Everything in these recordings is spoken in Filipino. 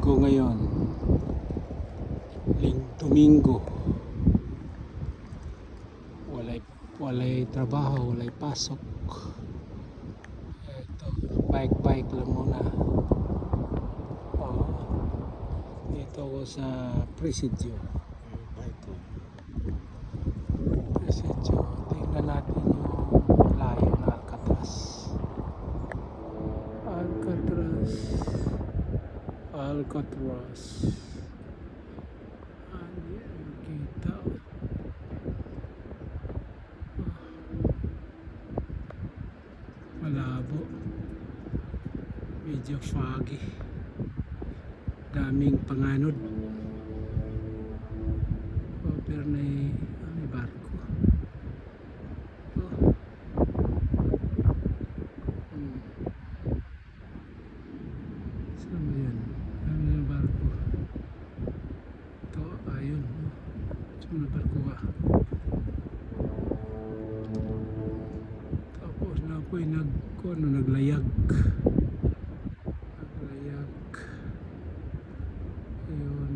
Linggo ngayon. Domingo. Walay trabaho, walay pasok. Ito, bike lang muna. Dito ako sa Presidio. Bike ko. Presidio. Tingnan natin yung layo na Alcatraz. Kita. Malabo. Medyo foggy. Daming panganod. Pero may barko. Saan ba yan? Ano yung barko? Ito, ayun. Saan na barko ka? Tapos na ako'y naglayag. Ayun.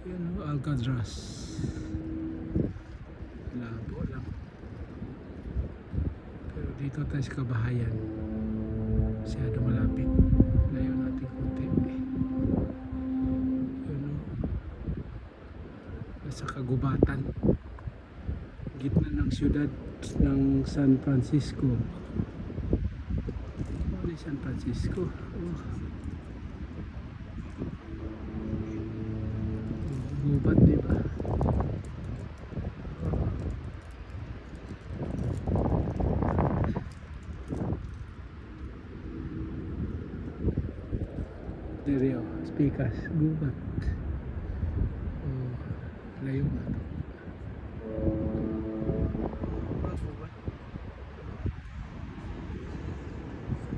Yan o, Alcatraz. Labo lang. Pero dito tayo sa kabahayan. Masyado malapit. Layo natin konti. Yun o. Nasa kagubatan. Gitna ng siyudad ng San Francisco. Ano yung San Francisco? Gubat, diba? Stereo, speakers, gubat. Layo na ito.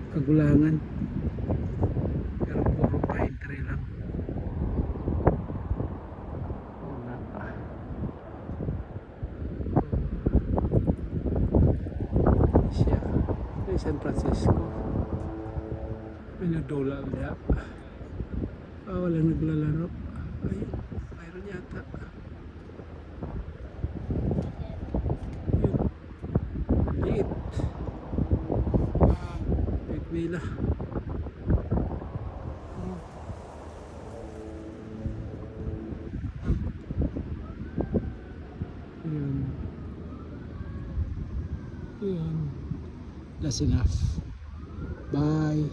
Kagulangan. Pero puro pine tree lang. Siya. San Francisco. May nagdula niya. Walang naglalaro. Ayun, mayroon yata. Yun. Liit. Liit nila. Yun. Yun. That's enough. Bye.